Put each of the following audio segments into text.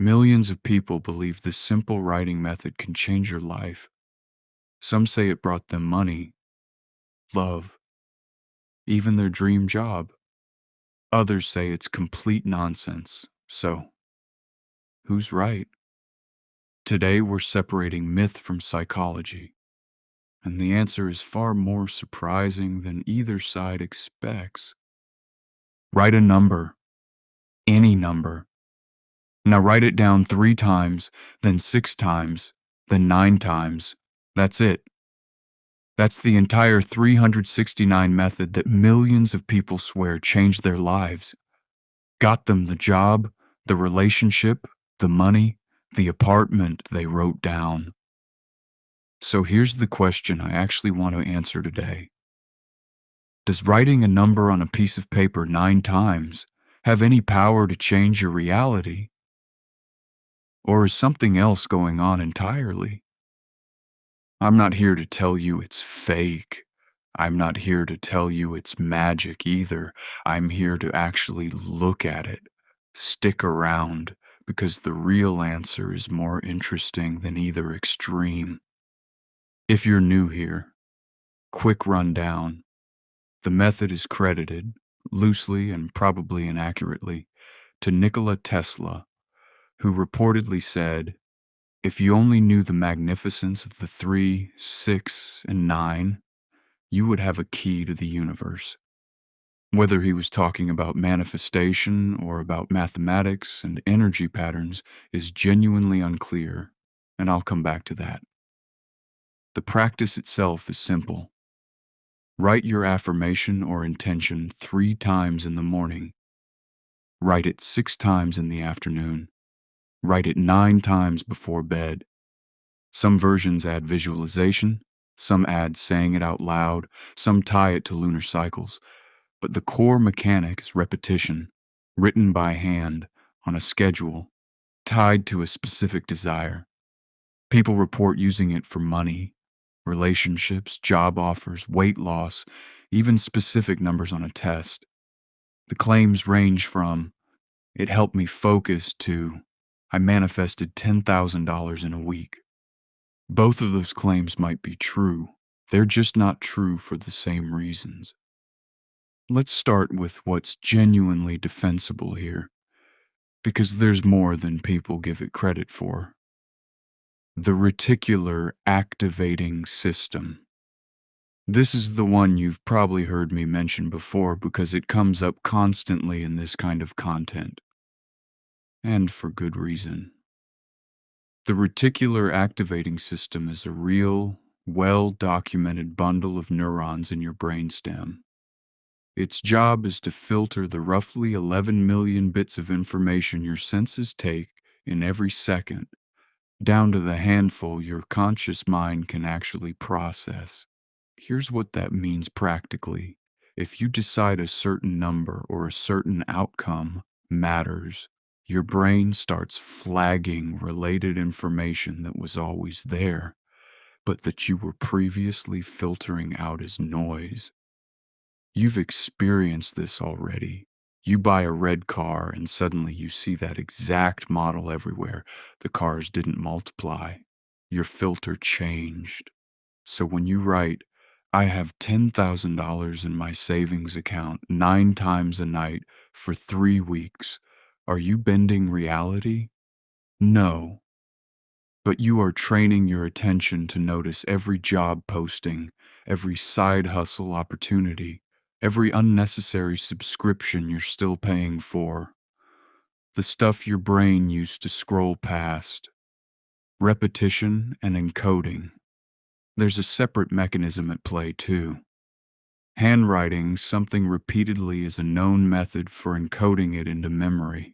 Millions of people believe this simple writing method can change your life. Some say it brought them money, love, even their dream job. Others say it's complete nonsense. So, who's right? Today we're separating myth from psychology, and the answer is far more surprising than either side expects. Write a number, any number. Now write it down 3 times, then 6 times, then 9 times. That's it. That's the entire 369 method that millions of people swear changed their lives. Got them the job, the relationship, the money, the apartment they wrote down. So here's the question I actually want to answer today. Does writing a number on a piece of paper 9 times have any power to change your reality? Or is something else going on entirely? I'm not here to tell you it's fake. I'm not here to tell you it's magic either. I'm here to actually look at it, stick around, because the real answer is more interesting than either extreme. If you're new here, quick rundown. The method is credited, loosely and probably inaccurately, to Nikola Tesla, who reportedly said, "If you only knew the magnificence of the 3, 6, and 9, you would have a key to the universe." Whether he was talking about manifestation or about mathematics and energy patterns is genuinely unclear, and I'll come back to that. The practice itself is simple. Write your affirmation or intention 3 times in the morning. Write it 6 times in the afternoon. Write it 9 times before bed. Some versions add visualization, some add saying it out loud, some tie it to lunar cycles. But the core mechanic is repetition, written by hand, on a schedule, tied to a specific desire. People report using it for money, relationships, job offers, weight loss, even specific numbers on a test. The claims range from, "It helped me focus," to, "I manifested $10,000 in a week." Both of those claims might be true. They're just not true for the same reasons. Let's start with what's genuinely defensible here, because there's more than people give it credit for. The Reticular Activating System. This is the one you've probably heard me mention before because it comes up constantly in this kind of content. And for good reason. The Reticular Activating System is a real, well-documented bundle of neurons in your brainstem. Its job is to filter the roughly 11 million bits of information your senses take in every second, down to the handful your conscious mind can actually process. Here's what that means practically. If you decide a certain number or a certain outcome matters, your brain starts flagging related information that was always there, but that you were previously filtering out as noise. You've experienced this already. You buy a red car and suddenly you see that exact model everywhere. The cars didn't multiply. Your filter changed. So when you write, "I have $10,000 in my savings account 9 times a night for 3 weeks," are you bending reality? No. But you are training your attention to notice every job posting, every side hustle opportunity, every unnecessary subscription you're still paying for, the stuff your brain used to scroll past. Repetition and encoding. There's a separate mechanism at play too. Handwriting something repeatedly is a known method for encoding it into memory.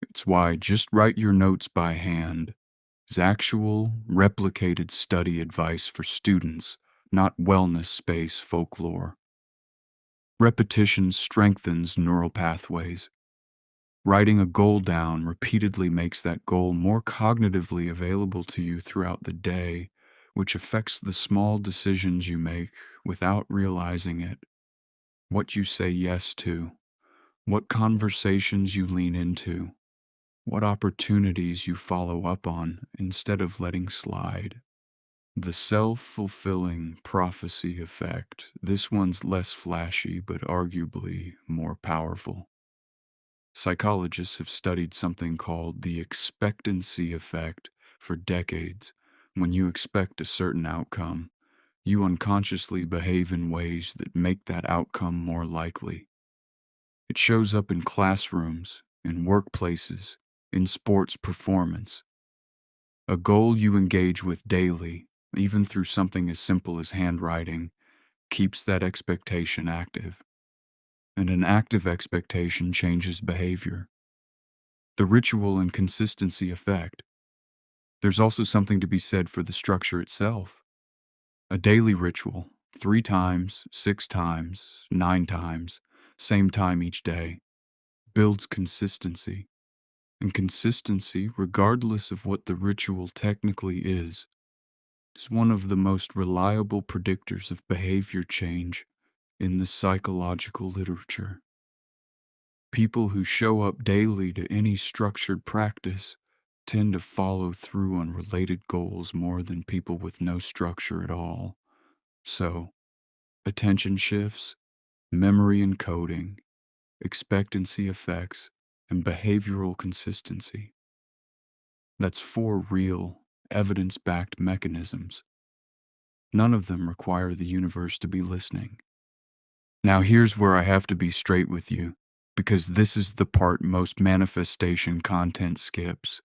It's why just write your notes by hand is actual, replicated study advice for students, not wellness space folklore. Repetition strengthens neural pathways. Writing a goal down repeatedly makes that goal more cognitively available to you throughout the day, which affects the small decisions you make without realizing it. What you say yes to, what conversations you lean into, what opportunities you follow up on instead of letting slide. The self-fulfilling prophecy effect. This one's less flashy, but arguably more powerful. Psychologists have studied something called the expectancy effect for decades. When you expect a certain outcome, you unconsciously behave in ways that make that outcome more likely. It shows up in classrooms, in workplaces, in sports performance. A goal you engage with daily, even through something as simple as handwriting, keeps that expectation active. And an active expectation changes behavior. The ritual and consistency effect. There's also something to be said for the structure itself. A daily ritual, 3 times, 6 times, 9 times, same time each day, builds consistency. And consistency, regardless of what the ritual technically is one of the most reliable predictors of behavior change in the psychological literature. People who show up daily to any structured practice tend to follow through on related goals more than people with no structure at all. So, attention shifts, memory encoding, expectancy effects, and behavioral consistency. That's 4 real, evidence-backed mechanisms. None of them require the universe to be listening. Now here's where I have to be straight with you, because this is the part most manifestation content skips.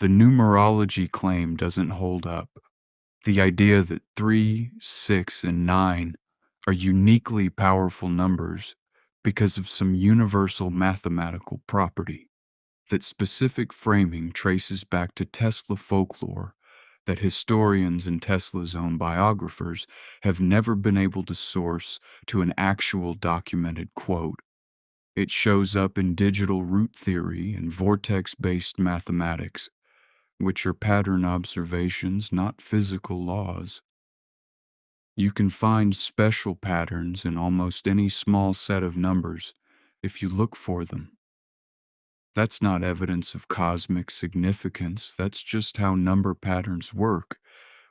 The numerology claim doesn't hold up. The idea that 3, 6, and 9 are uniquely powerful numbers because of some universal mathematical property. That specific framing traces back to Tesla folklore that historians and Tesla's own biographers have never been able to source to an actual documented quote. It shows up in digital root theory and vortex-based mathematics, which are pattern observations, not physical laws. You can find special patterns in almost any small set of numbers if you look for them. That's not evidence of cosmic significance. That's just how number patterns work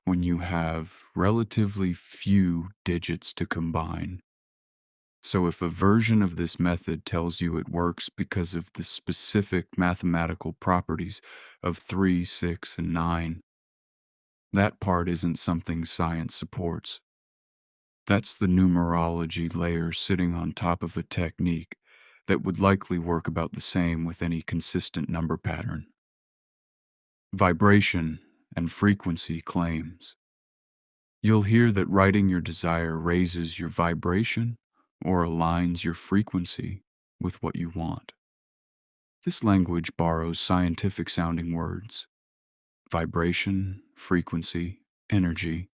when you have relatively few digits to combine. So if a version of this method tells you it works because of the specific mathematical properties of 3, 6, and 9, that part isn't something science supports. That's the numerology layer sitting on top of a technique that would likely work about the same with any consistent number pattern. Vibration and frequency claims. You'll hear that writing your desire raises your vibration or aligns your frequency with what you want. This language borrows scientific sounding words, vibration, frequency, energy,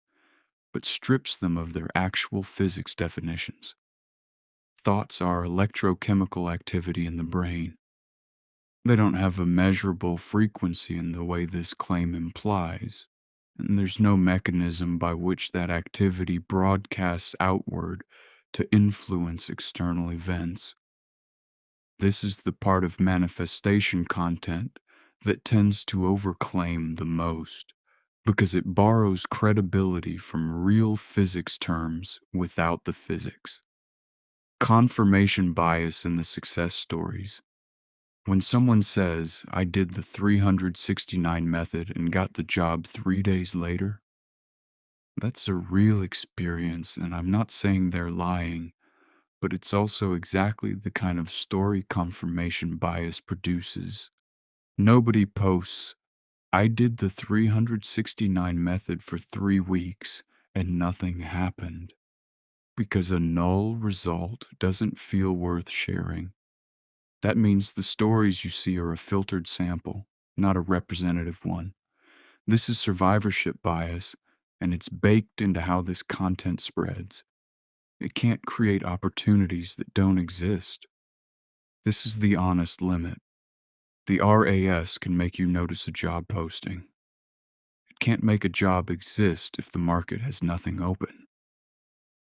but strips them of their actual physics definitions. Thoughts are electrochemical activity in the brain. They don't have a measurable frequency in the way this claim implies, and there's no mechanism by which that activity broadcasts outward to influence external events. This is the part of manifestation content that tends to overclaim the most, because it borrows credibility from real physics terms without the physics. Confirmation bias in the success stories. When someone says, I did the 369 method and got the job 3 days later, that's a real experience, and I'm not saying they're lying, but it's also exactly the kind of story confirmation bias produces. Nobody posts, I did the 369 method for 3 weeks and nothing happened, because a null result doesn't feel worth sharing. That means the stories you see are a filtered sample, not a representative one. This is survivorship bias, and it's baked into how this content spreads. It can't create opportunities that don't exist. This is the honest limit. The RAS can make you notice a job posting. It can't make a job exist if the market has nothing open.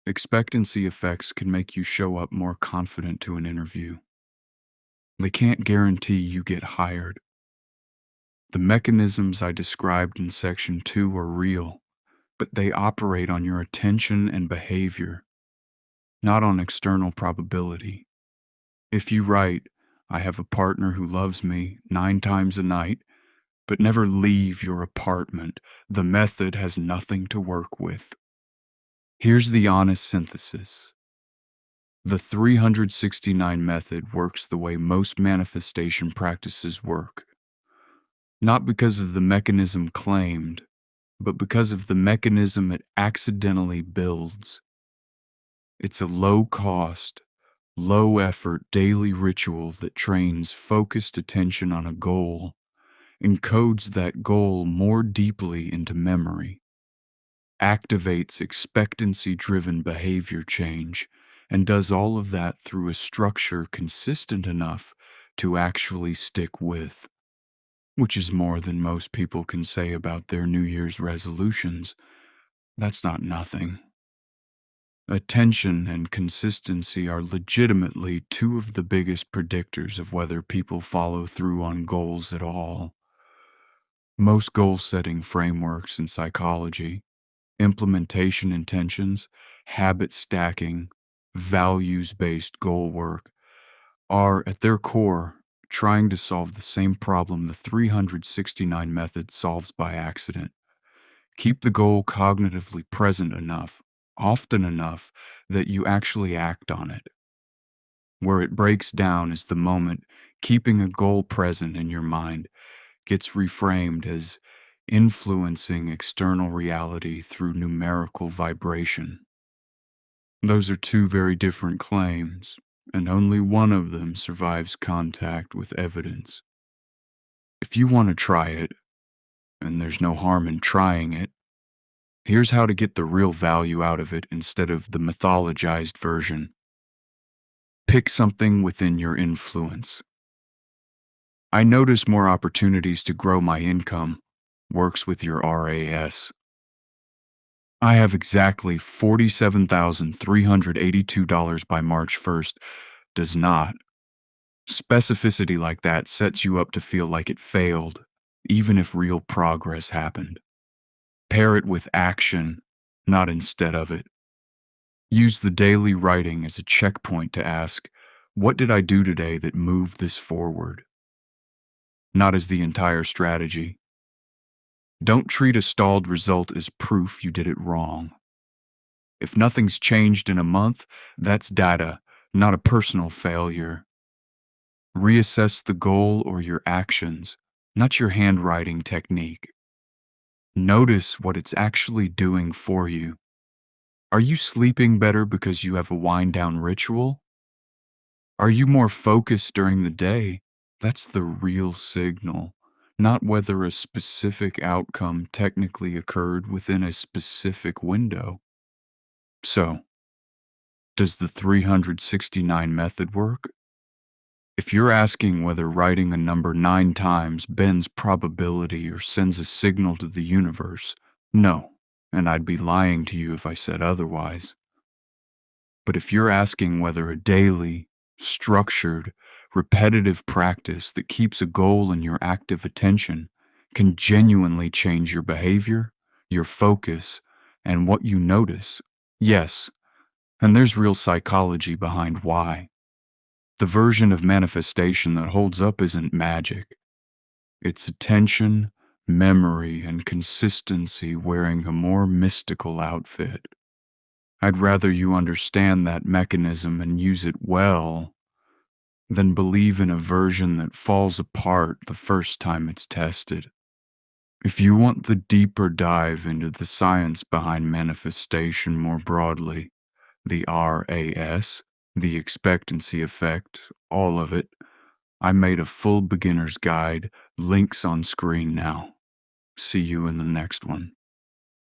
Expectancy effects can make you show up more confident to an interview. They can't guarantee you get hired, The mechanisms I described in Section 2 are real, but they operate on your attention and behavior, not on external probability. If you write, "I have a partner who loves me 9 times a night," but never leave your apartment, the method has nothing to work with. Here's the honest synthesis. The 369 method works the way most manifestation practices work. Not because of the mechanism claimed, but because of the mechanism it accidentally builds. It's a low-cost, low-effort daily ritual that trains focused attention on a goal, encodes that goal more deeply into memory, activates expectancy-driven behavior change, and does all of that through a structure consistent enough to actually stick with, which is more than most people can say about their New Year's resolutions. That's not nothing. Attention and consistency are legitimately two of the biggest predictors of whether people follow through on goals at all. Most goal-setting frameworks in psychology, implementation intentions, habit stacking, values-based goal work, are, at their core, trying to solve the same problem the 369 method solves by accident. Keep the goal cognitively present enough, often enough, that you actually act on it. Where it breaks down is the moment keeping a goal present in your mind gets reframed as influencing external reality through numerical vibration. Those are two very different claims, and only one of them survives contact with evidence. If you want to try it, and there's no harm in trying it, here's how to get the real value out of it instead of the mythologized version. Pick something within your influence. I notice more opportunities to grow my income. Works with your RAS. I have exactly $47,382 by March 1st. Does not. Specificity like that sets you up to feel like it failed, even if real progress happened. Pair it with action, not instead of it. Use the daily writing as a checkpoint to ask, what did I do today that moved this forward? Not as the entire strategy. Don't treat a stalled result as proof you did it wrong. If nothing's changed in a month, that's data, not a personal failure. Reassess the goal or your actions, not your handwriting technique. Notice what it's actually doing for you. Are you sleeping better because you have a wind-down ritual? Are you more focused during the day? That's the real signal, not whether a specific outcome technically occurred within a specific window. So, does the 369 method work? If you're asking whether writing a number 9 times bends probability or sends a signal to the universe, no, and I'd be lying to you if I said otherwise. But if you're asking whether a daily, structured, repetitive practice that keeps a goal in your active attention can genuinely change your behavior, your focus, and what you notice, yes, and there's real psychology behind why. The version of manifestation that holds up isn't magic. It's attention, memory, and consistency wearing a more mystical outfit. I'd rather you understand that mechanism and use it well than believe in a version that falls apart the first time it's tested. If you want the deeper dive into the science behind manifestation more broadly, the RAS, the expectancy effect, all of it, I made a full beginner's guide, links on screen now. See you in the next one.